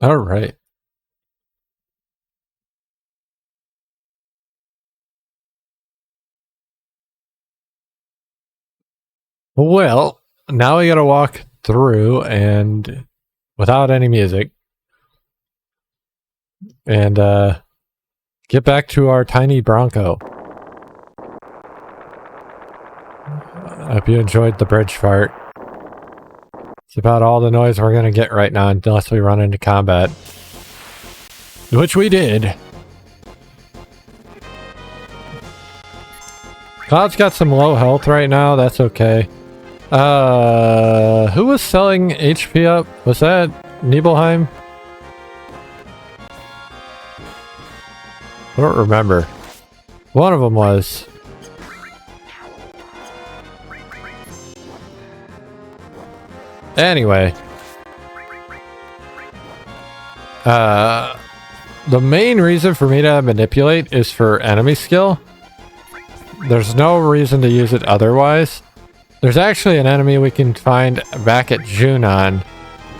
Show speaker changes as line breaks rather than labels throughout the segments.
All right. Well, now we gotta walk through and without any music and get back to our tiny Bronco. I hope you enjoyed the bridge fart. It's about all the noise we're gonna get right now unless we run into combat. Which we did. Cloud's got some low health right now, that's okay. Who was selling HP up? Was that Nibelheim? I don't remember. One of them was. Anyway. The main reason for me to manipulate is for enemy skill. There's no reason to use it otherwise. There's actually an enemy we can find back at Junon,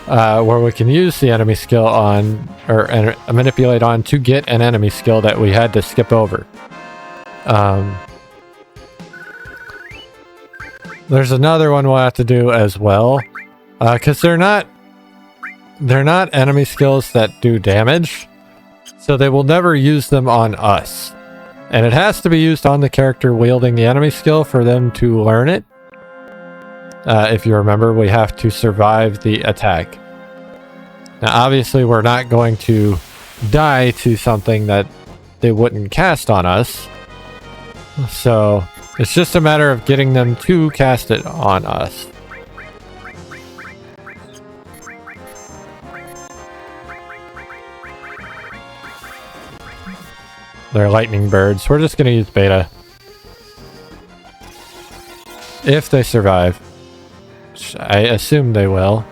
where we can use the enemy skill on, or manipulate on to get an enemy skill that we had to skip over. There's another one we'll have to do as well, because they're not enemy skills that do damage, so they will never use them on us. And it has to be used on the character wielding the enemy skill for them to learn it. If you remember, we have to survive the attack. Now, obviously, we're not going to die to something that they wouldn't cast on us. So, it's just a matter of getting them to cast it on us. They're lightning birds. We're just going to use beta. If they survive. I assume they will.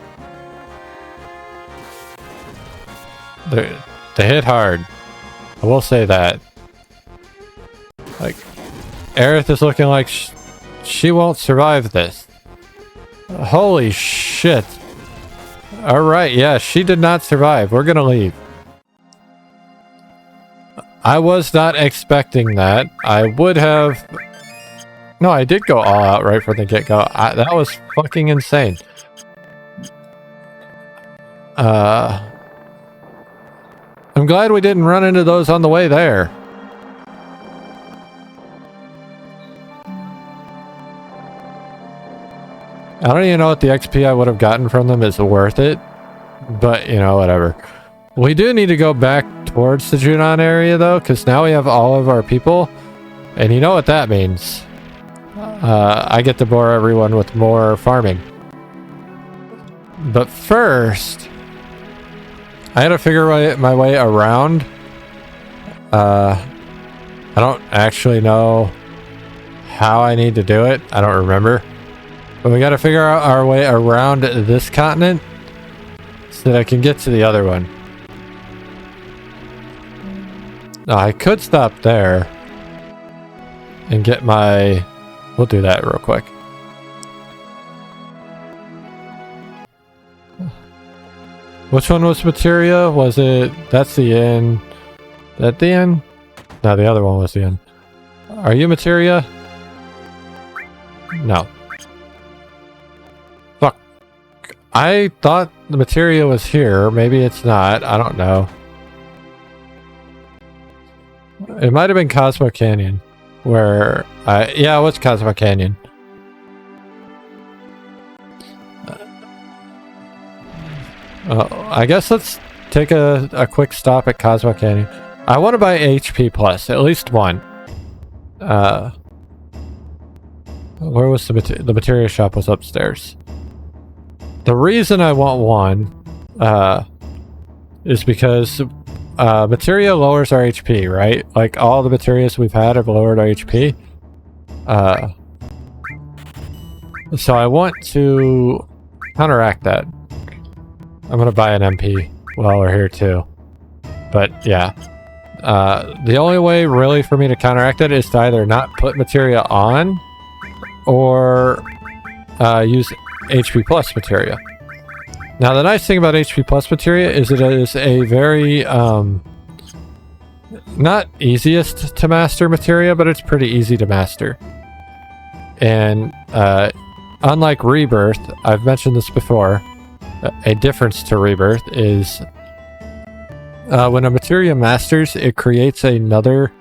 They hit hard. I will say that. Like, Aerith is looking like she won't survive this. Holy shit. Alright, yeah, she did not survive. We're gonna leave. I was not expecting that. I would have... No, I did go all out right from the get-go. That was fucking insane. I'm glad we didn't run into those on the way there. I don't even know what the XP I would have gotten from them is worth it. But, you know, whatever. We do need to go back towards the Junon area, though, because now we have all of our people. And you know what that means. I get to bore everyone with more farming. But first, I had to figure my way around. I don't actually know how I need to do it. I don't remember. But we got to figure out our way around this continent so that I can get to the other one. Now, I could stop there and get my... We'll do that real quick. Which one was materia? Was it... That's the inn. That the inn? No, the other one was the inn. Are you materia? No. Fuck. I thought the materia was here. Maybe it's not. I don't know. It might have been Cosmo Canyon. Where yeah, it was Cosmo Canyon. I guess let's take a quick stop at Cosmo Canyon. I want to buy HP plus, at least one. Where was the material shop? Was upstairs. The reason I want one is because materia lowers our HP, right? Like all the materials we've had have lowered our HP. So I want to counteract that. I'm gonna buy an MP while we're here too. But yeah. The only way really for me to counteract it is to either not put materia on or use HP plus materia. Now, the nice thing about HP Plus materia is it is a very, not easiest to master materia, but it's pretty easy to master. And, unlike Rebirth, I've mentioned this before, a difference to Rebirth is when a materia masters, it creates another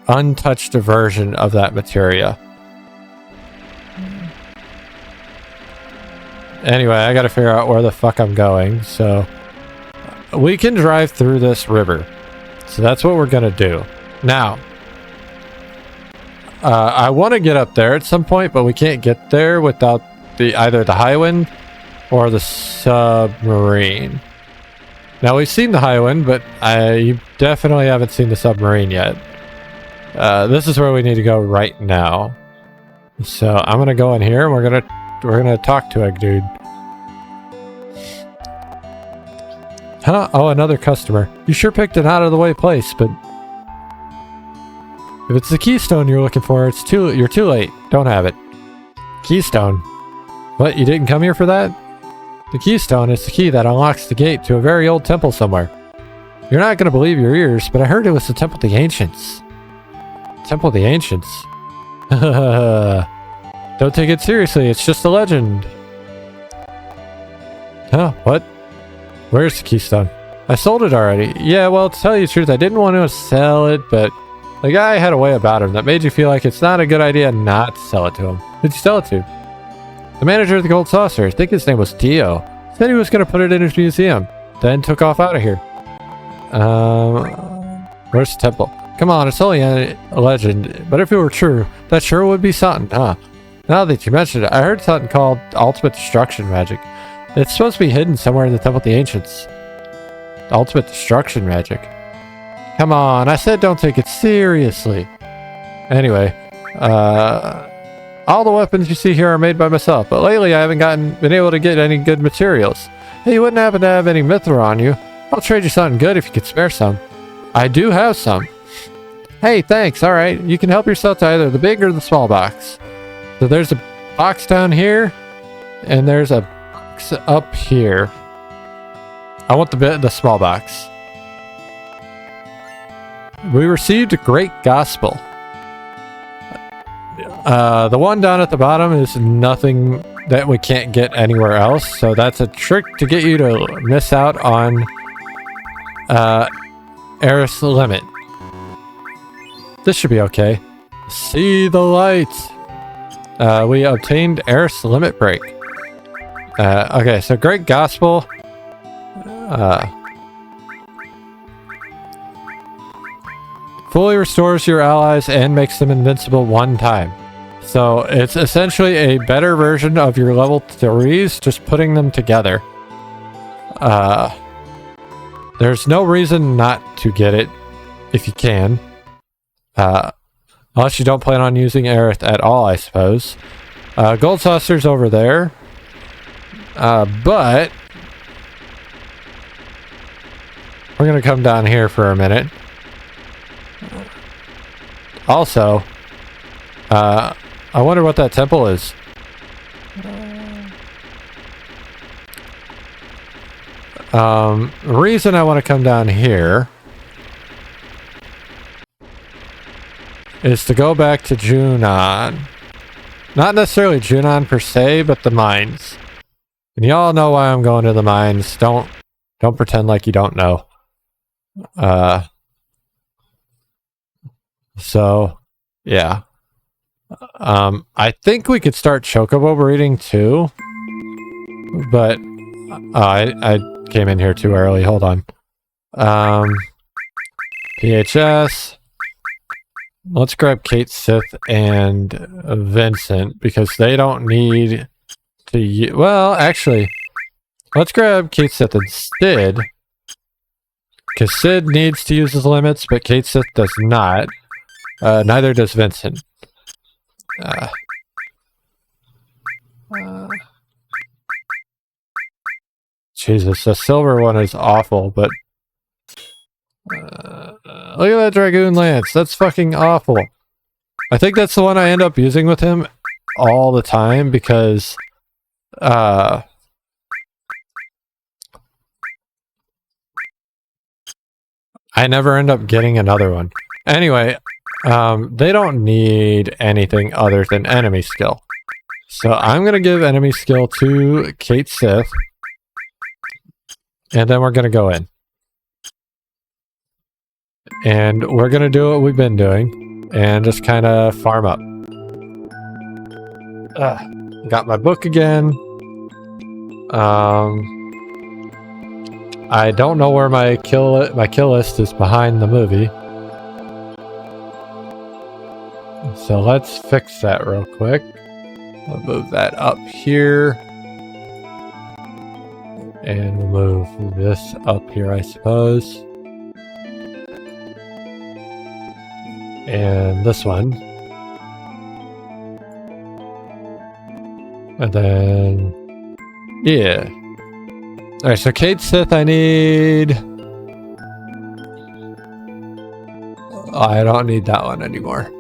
untouched version of that materia. Anyway, I gotta figure out where the fuck I'm going, so we can drive through this river. So that's what we're gonna do. Now, I want to get up there at some point, but we can't get there without either the high wind or the submarine. Now, we've seen the high wind, but you definitely haven't seen the submarine yet. This is where we need to go right now. So I'm gonna go in here, and we're gonna talk to a dude. Huh? Oh, another customer. You sure picked an out-of-the-way place, but if it's the keystone you're looking for, you're too late. Don't have it. Keystone? What? You didn't come here for that? The keystone is the key that unlocks the gate to a very old temple somewhere. You're not gonna believe your ears, but I heard it was the Temple of the Ancients. Temple of the Ancients? Don't take it seriously, it's just a legend. Huh? What? Where's the keystone? I sold it already. Yeah, well, to tell you the truth, I didn't want to sell it, but the guy had a way about him that made you feel like it's not a good idea not to sell it to him. Who'd you sell it to? The manager of the Gold Saucer. I think his name was Dio. Said he was going to put it in his museum, then took off out of here. Where's the temple? Come on, it's only a legend, but if it were true, that sure would be something, huh? Now that you mentioned it, I heard something called Ultimate Destruction Magic. It's supposed to be hidden somewhere in the Temple of the Ancients. Ultimate Destruction Magic. Come on, I said don't take it seriously. Anyway, all the weapons you see here are made by myself, but lately I haven't been able to get any good materials. Hey, you wouldn't happen to have any mithril on you? I'll trade you something good if you could spare some. I do have some. Hey, thanks, alright. You can help yourself to either the big or the small box. So there's a box down here, and there's a box up here. I want the small box. We received a great gospel. The one down at the bottom is nothing that we can't get anywhere else, so that's a trick to get you to miss out on Eris Limit. This should be okay. See the light. We obtained Eris Limit Break. Okay, so Great Gospel. Fully restores your allies and makes them invincible one time. So it's essentially a better version of your level 3s, just putting them together. There's no reason not to get it if you can. Unless you don't plan on using Aerith at all, I suppose. Gold Saucer's over there. But we're going to come down here for a minute. Also, I wonder what that temple is. The reason I want to come down here is to go back to Junon. Not necessarily Junon per se, but the mines. And y'all know why I'm going to the mines. Don't pretend like you don't know. So, yeah. I think we could start Chocobo breeding too. But I came in here too early. Hold on. PHS. Let's grab Kate Sith and Vincent because they don't need to. Well, actually, let's grab Kate Sith and Sid because Sid needs to use his limits, but Kate Sith does not. Neither does Vincent. Jesus, the silver one is awful, but look at that Dragoon Lance. That's fucking awful. I think that's the one I end up using with him all the time because I never end up getting another one. Anyway, they don't need anything other than enemy skill. So I'm going to give enemy skill to Kate Sith. And then we're going to go in. And we're going to do what we've been doing. And just kind of farm up. Got my book again. I don't know where my kill list is behind the movie. So let's fix that real quick. We'll move that up here. And we'll move this up here, I suppose. And this one. And then... yeah. Alright, so Kate Sith I need... I don't need that one anymore.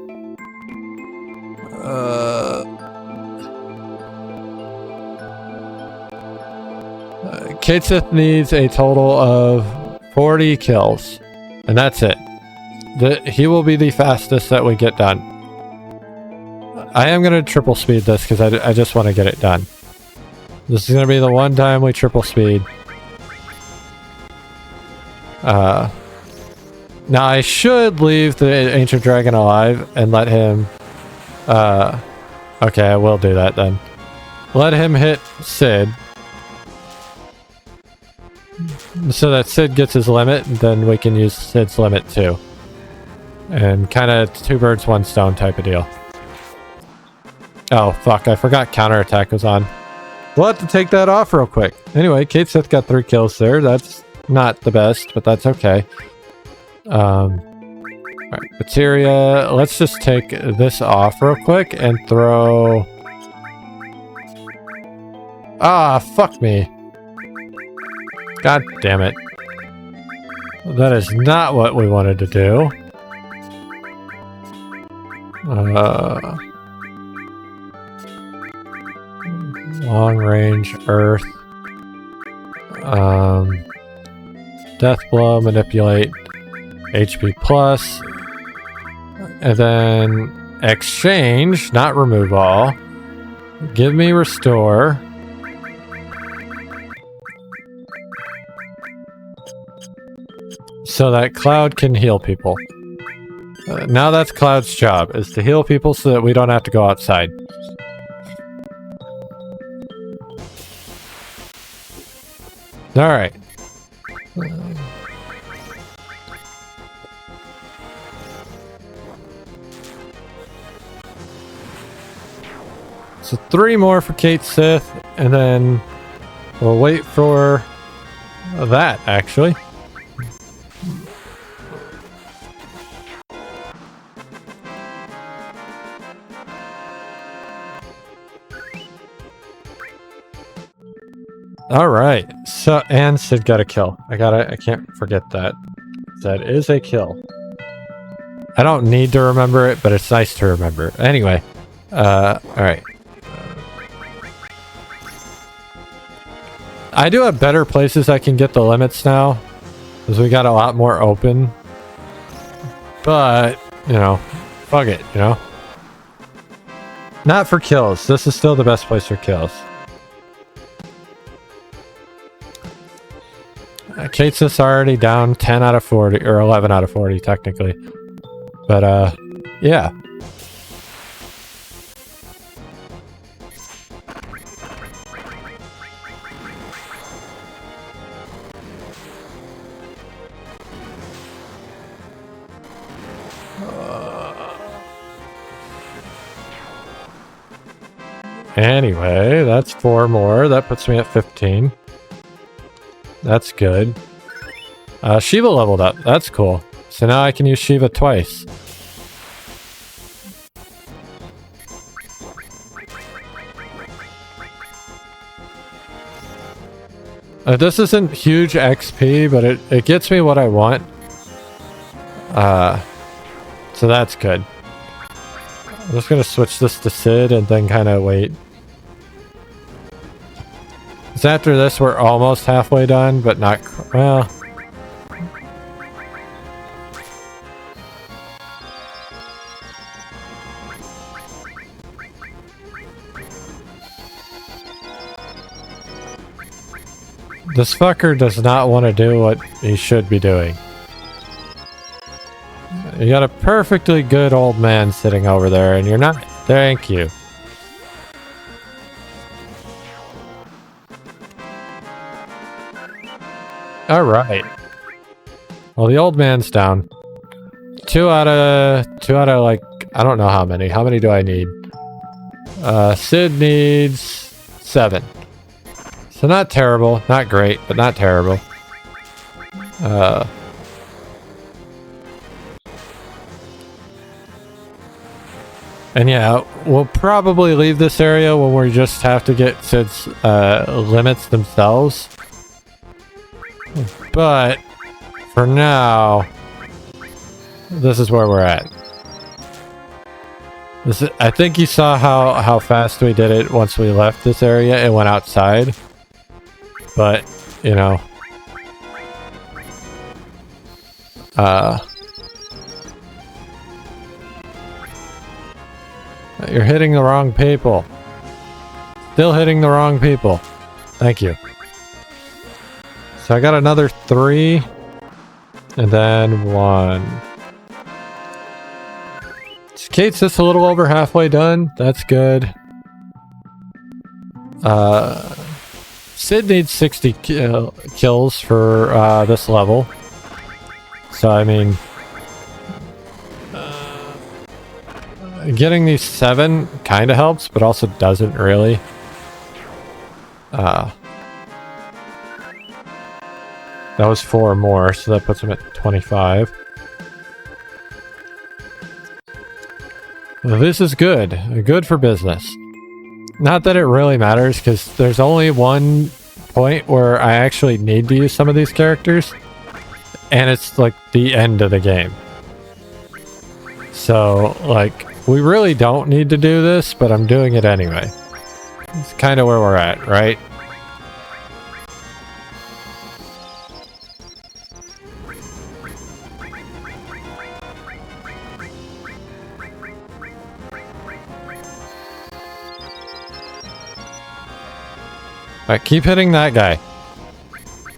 Kate Sith needs a total of 40 kills. And that's it. He will be the fastest that we get done. I am going to triple speed this because I just want to get it done. This is going to be the one time we triple speed. Now I should leave the Ancient Dragon alive and let him... okay, I will do that then. Let him hit Sid. So that Sid gets his limit, then we can use Sid's limit too. And kind of two birds, one stone type of deal. Oh, fuck, I forgot counterattack was on. We'll have to take that off real quick. Anyway, Kate Sith got 3 kills there. That's not the best, but that's okay. Alright, materia. Let's just take this off real quick and throw... ah, fuck me. God damn it. That is not what we wanted to do. Long range, earth. Death blow, manipulate, HP plus. And then exchange, not remove all. Give me restore. So that Cloud can heal people. Now that's Cloud's job, is to heal people so that we don't have to go outside. Alright. So 3 more for Kate Sith, and then we'll wait for that, actually. Alright, so, and Sid got a kill. I can't forget that. That is a kill. I don't need to remember it, but it's nice to remember. Anyway, alright. I do have better places I can get the limits now, because we got a lot more open. But, you know, fuck it, you know? Not for kills. This is still the best place for kills. Kate's just already down 10 out of 40, or 11 out of 40 technically. But, yeah. Anyway, that's 4 more. That puts me at 15. That's good. Shiva leveled up. That's cool. So now I can use Shiva twice. This isn't huge XP, but it gets me what I want. So that's good. I'm just gonna switch this to Sid and then kind of wait. So after this, we're almost halfway done, but not... well... This fucker does not want to do what he should be doing. You got a perfectly good old man sitting over there, and you're not. Thank you. All right. Well, the old man's down. Two out of like, I don't know how many. How many do I need? Sid needs 7. So not terrible, not great, but not terrible. And yeah, we'll probably leave this area when we just have to get Sid's limits themselves. But for now, this is where we're at. I think you saw how fast we did it once we left this area and went outside. But, you know. You're hitting the wrong people. Still hitting the wrong people. Thank you. So I got another 3. And then 1. Kate's just a little over halfway done. That's good. Sid needs 60 kills for this level. So, I mean... getting these 7 kind of helps, but also doesn't really. That was 4 more, so that puts him at 25. Well, this is good. Good for business. Not that it really matters, because there's only one point where I actually need to use some of these characters, and it's like the end of the game. So, like, we really don't need to do this, but I'm doing it anyway. It's kind of where we're at, right? Alright, keep hitting that guy.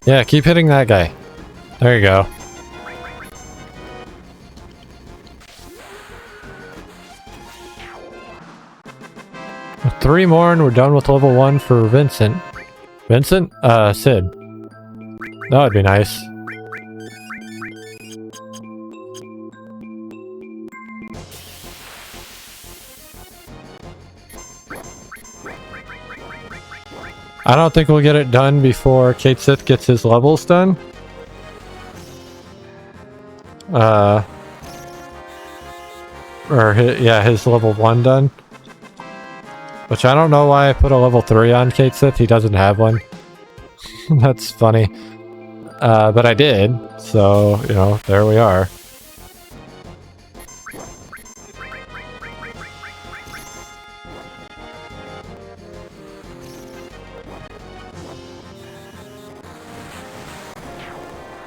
Yeah, keep hitting that guy. There you go. With 3 more and we're done with level 1 for Vincent. Vincent? Sid. That would be nice. I don't think we'll get it done before Kate Sith gets his levels done. His level 1 done. Which I don't know why I put a level 3 on Kate Sith. He doesn't have one. That's funny. But I did. So, you know, there we are.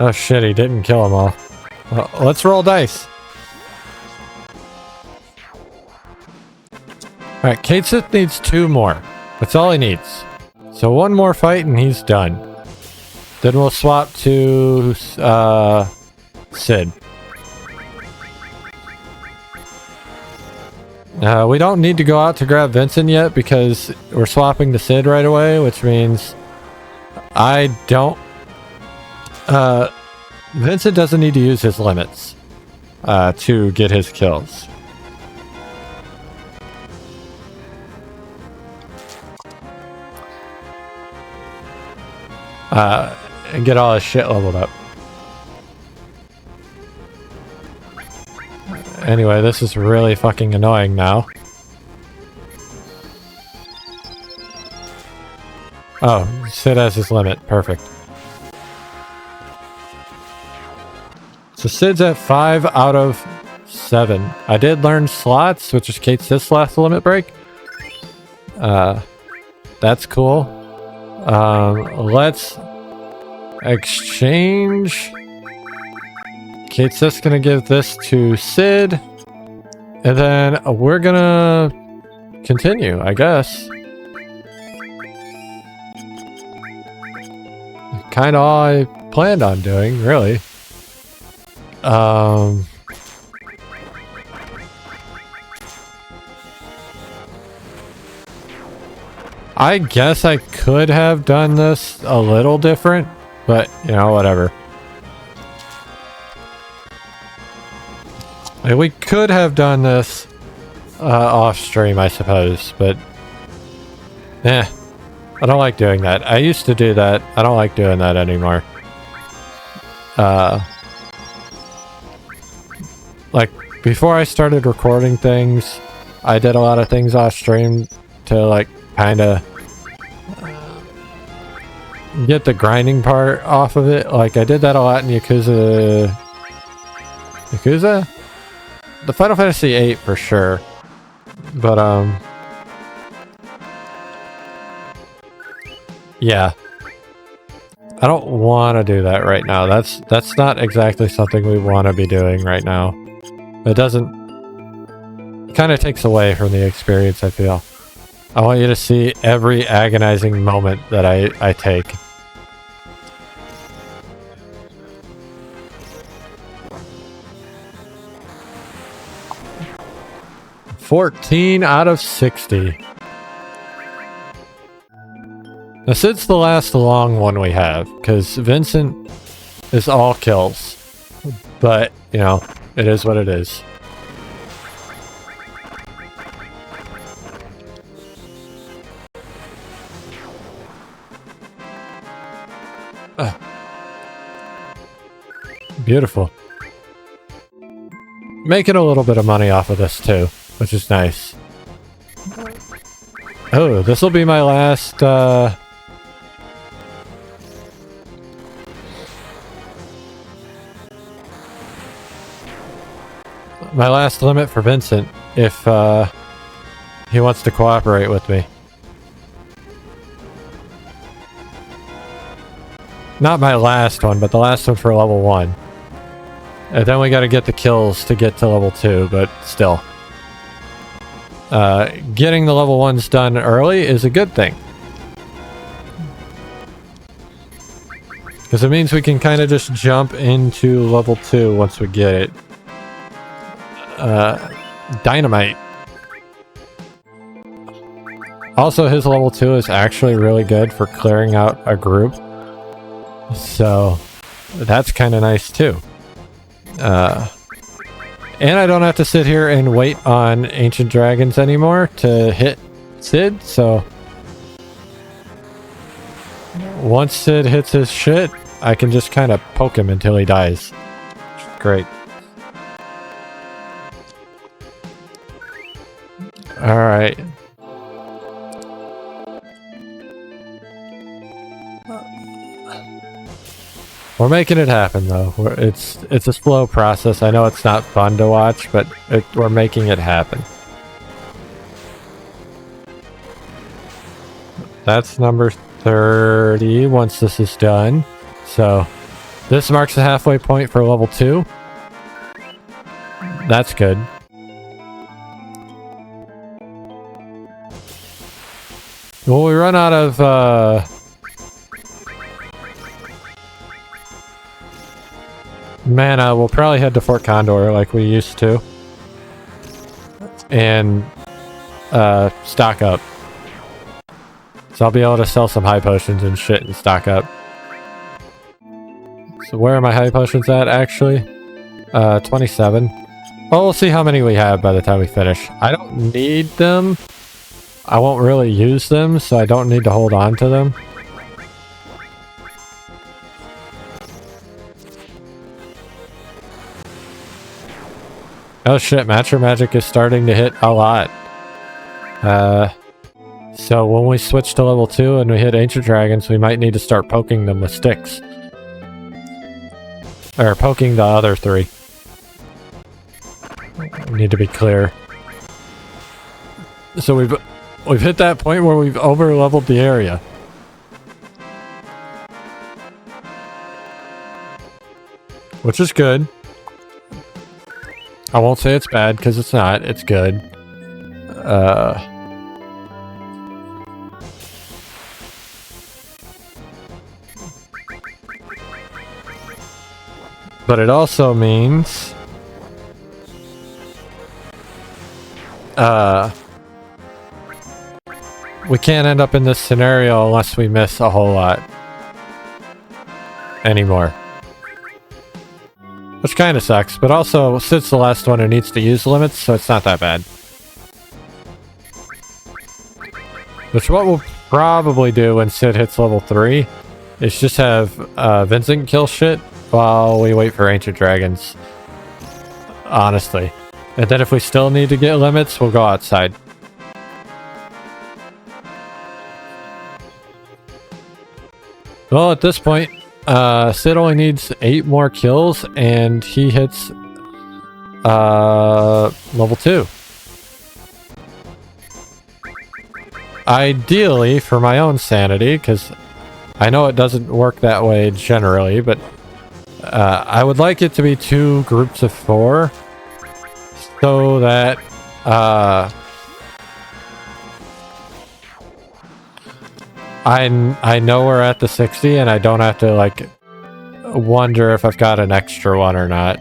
Oh shit, he didn't kill them all. Well, let's roll dice. Alright, Kate Sith needs 2 more. That's all he needs. So 1 more fight and he's done. Then we'll swap to Sid. We don't need to go out to grab Vincent yet because we're swapping to Sid right away, which means I don't... Vincent doesn't need to use his limits to get his kills. And get all his shit leveled up. Anyway, this is really fucking annoying now. Oh, Sid has his limit. Perfect. So Sid's at 5 out of 7. I did learn slots, which is Kate Sith's last limit break. That's cool. Let's exchange. Kate Sith's gonna give this to Sid. And then we're gonna continue, I guess. kind of all I planned on doing, really. I guess I could have done this a little different, but, you know, whatever. Like, we could have done this off stream, I suppose, but I don't like doing that. I used to do that. I don't like doing that anymore. Like, before I started recording things, I did a lot of things off stream to, like, kind of get the grinding part off of it. Like, I did that a lot in Yakuza? The Final Fantasy VIII for sure. But, yeah. I don't want to do that right now. That's not exactly something we want to be doing right now. It doesn't... It kind of takes away from the experience, I feel. I want you to see every agonizing moment that I take. $14 out of 60. Now, since the last long one we have, because Vincent is all kills. But, you know, it is what it is. Beautiful. Making a little bit of money off of this too, which is nice. Oh, this will be my last, my last limit for Vincent, if, he wants to cooperate with me. Not my last one, but the last one for level 1. And then we gotta get the kills to get to level 2, but still. Getting the level 1s done early is a good thing. Because it means we can kind of just jump into level 2 once we get it. Dynamite. Also, his level 2 is actually really good for clearing out a group. So, that's kind of nice too. And I don't have to sit here and wait on ancient dragons anymore to hit Sid, so once Sid hits his shit, I can just kind of poke him until he dies. Great. Alright. We're making it happen, though. It's a slow process. I know it's not fun to watch, but we're making it happen. That's number 30 once this is done. So, this marks the halfway point for level 2. That's good. Well, we run out of, mana, we'll probably head to Fort Condor like we used to. And stock up. So I'll be able to sell some high potions and shit and stock up. So where are my high potions at actually? 27. Well, we'll see how many we have by the time we finish. I don't need them. I won't really use them, so I don't need to hold on to them. Oh shit, Matcher Magic is starting to hit a lot. So when we switch to level 2 and we hit Ancient Dragons, we might need to start poking them with sticks. Or poking the other 3. We need to be clear. So we've hit that point where we've over-leveled the area. Which is good. I won't say it's bad, because it's not. It's good. But it also means we can't end up in this scenario unless we miss a whole lot anymore. Which kind of sucks, but also, since the last one, it needs to use limits, so it's not that bad. Which what we'll probably do when Sid hits level 3 is just have Vincent kill shit while we wait for Ancient Dragons. Honestly. And then if we still need to get limits, we'll go outside. Well, at this point, Sid only needs 8 more kills, and he hits level 2. Ideally, for my own sanity, because I know it doesn't work that way generally, but I would like it to be 2 groups of 4, so that I know we're at the 60 and I don't have to like wonder if I've got an extra one or not.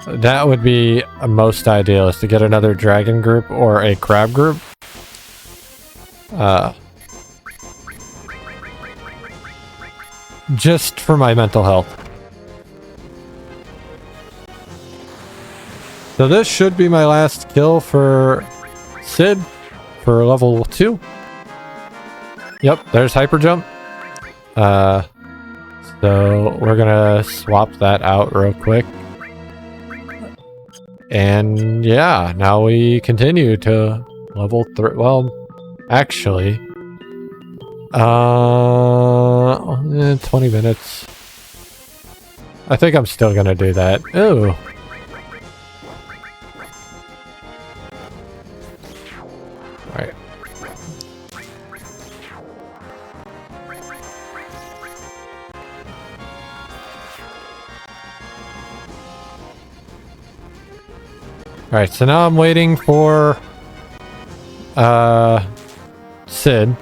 That would be most ideal, is to get another dragon group or a crab group. Just for my mental health. So this should be my last kill for Sid for level 2. Yep, there's hyper jump. So we're gonna swap that out real quick. And yeah, now we continue to level 3. Well, actually, 20 minutes. I think I'm still gonna do that. Ooh. Alright. Alright, so now I'm waiting for Sid.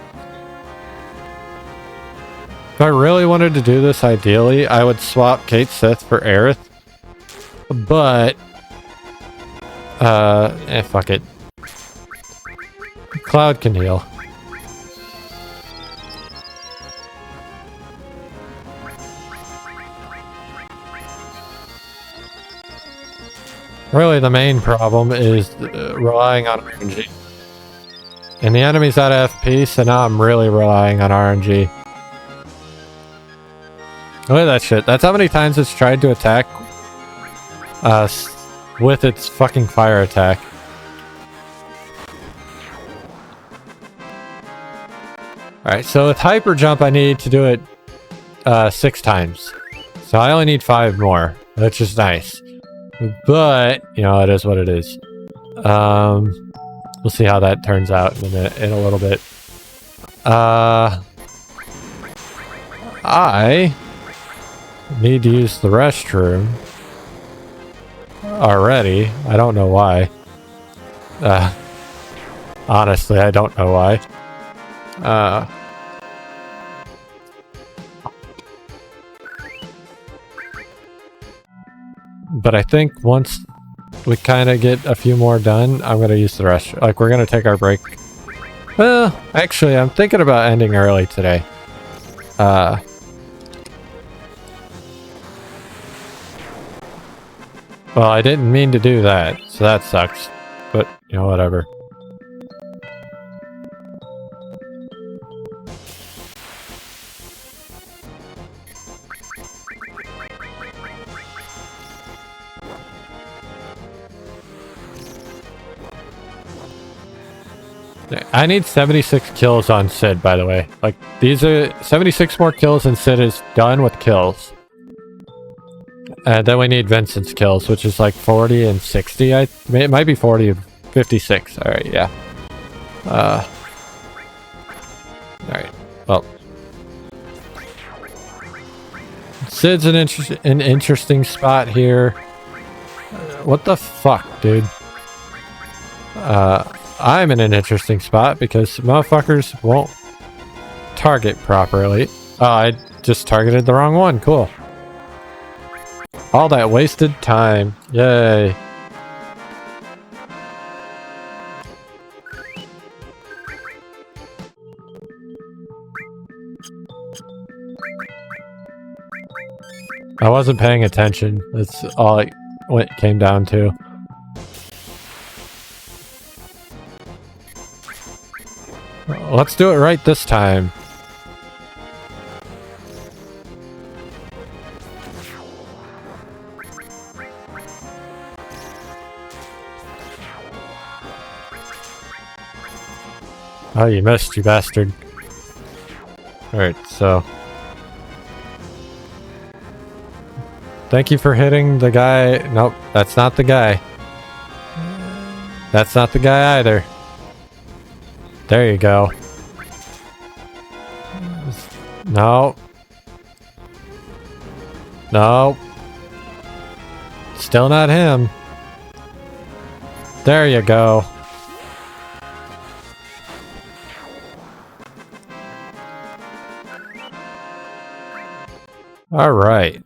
If I really wanted to do this, ideally, I would swap Kate Sith for Aerith. But fuck it. Cloud can heal. Really, the main problem is relying on RNG. And the enemy's out of FP, so now I'm really relying on RNG. Look at that shit. That's how many times it's tried to attack us with its fucking fire attack. Alright, so with hyper jump I need to do it 6 times. So I only need 5 more, which is nice. But, you know, it is what it is. We'll see how that turns out in a little bit. I need to use the restroom already. I don't know why. Honestly, I don't know why. But I think once we kind of get a few more done, I'm going to use the restroom. Like, we're going to take our break. Well, actually, I'm thinking about ending early today. Well, I didn't mean to do that, so that sucks. But, you know, whatever. I need 76 kills on Sid, by the way. Like, these are 76 more kills and Sid is done with kills. And then we need Vincent's kills, which is like 40 and 60. It might be 40 and 56. Alright, yeah. Alright, well. Sid's an interesting spot here. What the fuck, dude? I'm in an interesting spot because motherfuckers won't target properly. Oh, I just targeted the wrong one. Cool. All that wasted time. Yay. I wasn't paying attention. That's all it came down to. Let's do it right this time. Oh, you missed, you bastard. Alright, so... Thank you for hitting the guy. Nope, that's not the guy. That's not the guy either. There you go. No. No. Still not him. There you go. All right.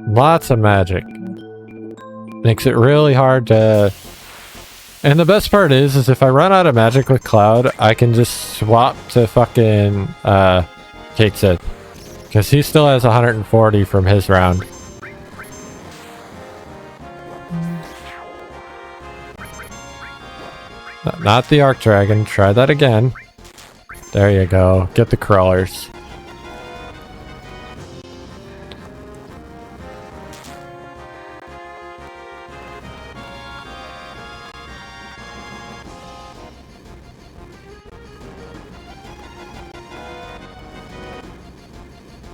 Lots of magic. Makes it really hard to... And the best part is if I run out of magic with Cloud, I can just swap to fucking Kate said. Because he still has 140 from his round. Not the Arc Dragon. Try that again. There you go. Get the crawlers.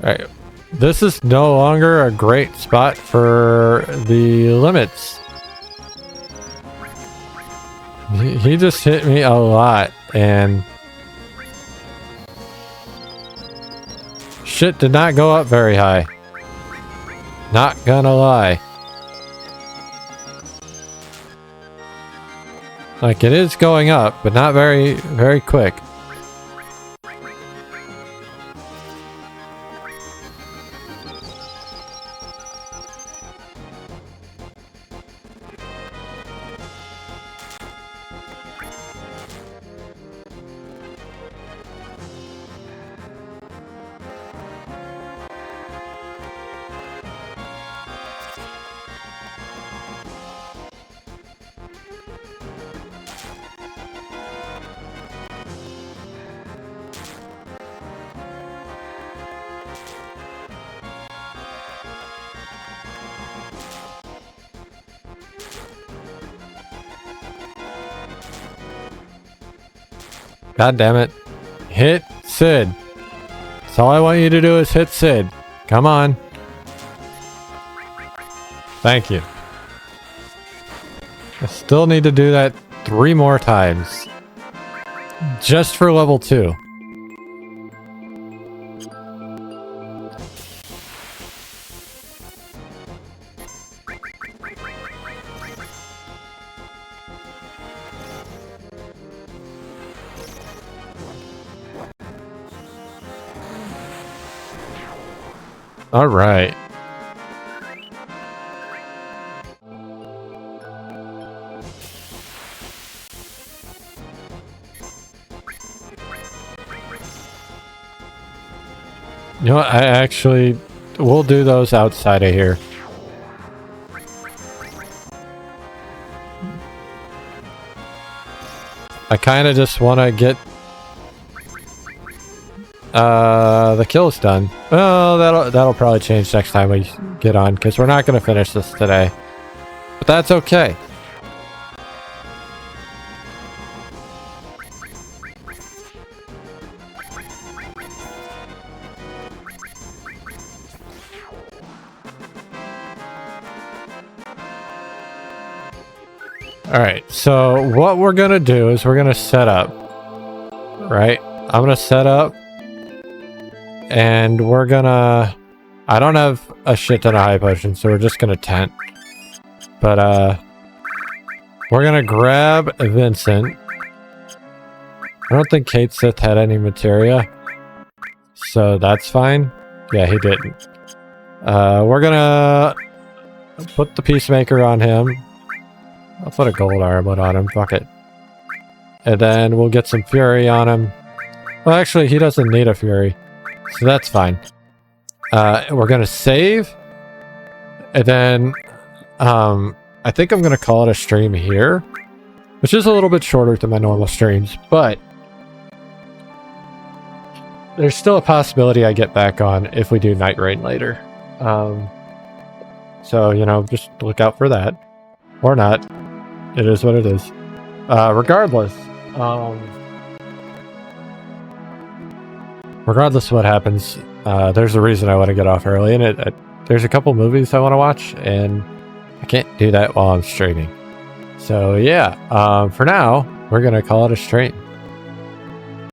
Alright, this is no longer a great spot for the limits. He just hit me a lot, and shit did not go up very high. Not gonna lie. Like, it is going up, but not very, very quick. God damn it. Hit Sid. That's all I want you to do is hit Sid. Come on. Thank you. I still need to do that 3 more times. Just for level 2. All right. You know what? I actually... We'll do those outside of here. I kind of just want to get... the kill's done. Oh, that'll probably change next time we get on, because we're not going to finish this today. But that's okay. Alright, so what we're going to do is we're going to set up. Right? I'm going to set up. And we're gonna... I don't have a shit ton of high potions, so we're just gonna tent. But, we're gonna grab Vincent. I don't think Kate Sith had any materia. So that's fine. Yeah, he didn't. We're gonna put the Peacemaker on him. I'll put a gold armlet on him. Fuck it. And then we'll get some Fury on him. Well, actually, he doesn't need a Fury. So that's fine. We're gonna save. And then, I think I'm gonna call it a stream here. Which is a little bit shorter than my normal streams, but there's still a possibility I get back on if we do Night Rain later. So, you know, just look out for that. Or not. It is what it is. Regardless of what happens, there's a reason I want to get off early, and there's a couple movies I want to watch, and I can't do that while I'm streaming. So yeah, for now, we're going to call it a stream.